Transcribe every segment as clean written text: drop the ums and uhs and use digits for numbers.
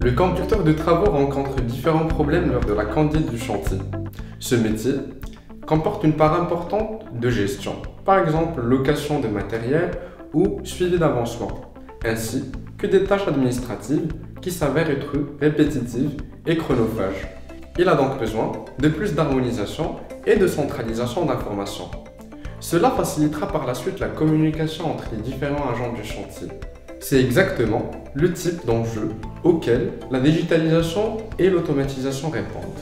Le conducteur de travaux rencontre différents problèmes lors de la conduite du chantier. Ce métier comporte une part importante de gestion, par exemple location de matériel ou suivi d'avancement, ainsi que des tâches administratives qui s'avèrent être répétitives et chronophages. Il a donc besoin de plus d'harmonisation et de centralisation d'informations. Cela facilitera par la suite la communication entre les différents agents du chantier. C'est exactement le type d'enjeu auquel la digitalisation et l'automatisation répondent.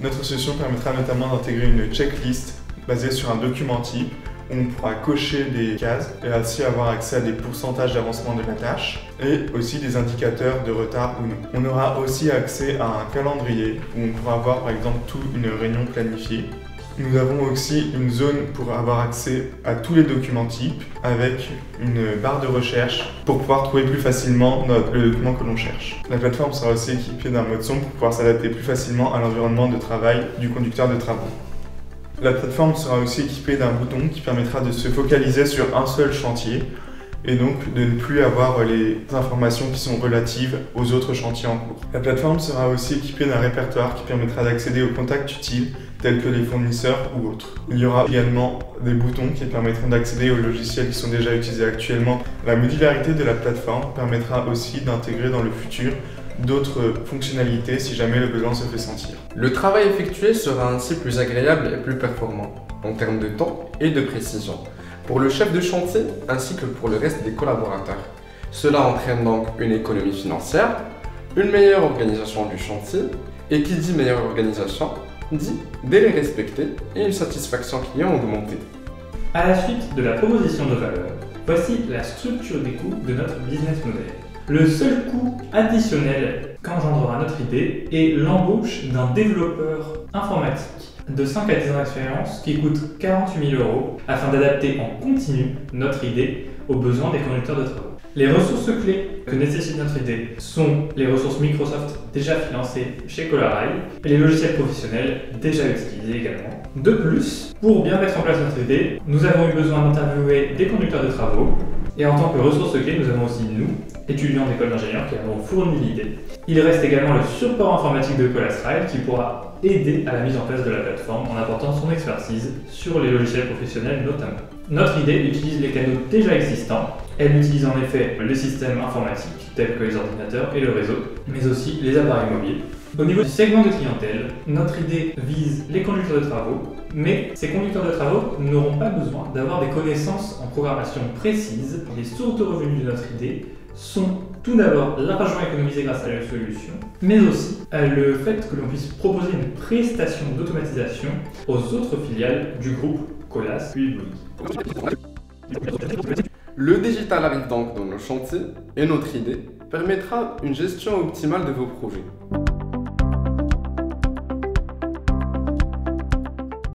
Notre solution permettra notamment d'intégrer une checklist basée sur un document type où on pourra cocher des cases et ainsi avoir accès à des pourcentages d'avancement de la tâche et aussi des indicateurs de retard ou non. On aura aussi accès à un calendrier où on pourra voir par exemple toute une réunion planifiée. Nous avons aussi une zone pour avoir accès à tous les documents types avec une barre de recherche pour pouvoir trouver plus facilement le document que l'on cherche. La plateforme sera aussi équipée d'un mode son pour pouvoir s'adapter plus facilement à l'environnement de travail du conducteur de travaux. La plateforme sera aussi équipée d'un bouton qui permettra de se focaliser sur un seul chantier et donc de ne plus avoir les informations qui sont relatives aux autres chantiers en cours. La plateforme sera aussi équipée d'un répertoire qui permettra d'accéder aux contacts utiles tels que les fournisseurs ou autres. Il y aura également des boutons qui permettront d'accéder aux logiciels qui sont déjà utilisés actuellement. La modularité de la plateforme permettra aussi d'intégrer dans le futur d'autres fonctionnalités si jamais le besoin se fait sentir. Le travail effectué sera ainsi plus agréable et plus performant en termes de temps et de précision pour le chef de chantier ainsi que pour le reste des collaborateurs. Cela entraîne donc une économie financière, une meilleure organisation du chantier et qui dit meilleure organisation dit délai respecté et une satisfaction client augmentée. À la suite de la proposition de valeur, voici la structure des coûts de notre business model. Le seul coût additionnel qu'engendrera notre idée est l'embauche d'un développeur informatique de 5 à 10 ans d'expérience qui coûte 48 000 € afin d'adapter en continu notre idée aux besoins des conducteurs de travaux. Les ressources clés que nécessite notre idée sont les ressources Microsoft déjà financées chez Colaray et les logiciels professionnels déjà utilisés également. De plus, pour bien mettre en place notre idée, nous avons eu besoin d'interviewer des conducteurs de travaux et en tant que ressources clés, nous avons aussi nous, étudiants d'école d'ingénieurs qui avons fourni l'idée. Il reste également le support informatique de Colaray qui pourra aider à la mise en place de la plateforme en apportant son expertise sur les logiciels professionnels notamment. Notre idée utilise les canaux déjà existants. Elle utilise en effet les systèmes informatiques tels que les ordinateurs et le réseau, mais aussi les appareils mobiles. Au niveau du segment de clientèle, notre idée vise les conducteurs de travaux, mais ces conducteurs de travaux n'auront pas besoin d'avoir des connaissances en programmation précises. Les sources de revenus de notre idée sont tout d'abord l'argent économisé grâce à la solution, mais aussi le fait que l'on puisse proposer une prestation d'automatisation aux autres filiales du groupe Colas puis Bouygues. Le digital arrive donc dans nos chantiers et notre idée permettra une gestion optimale de vos projets.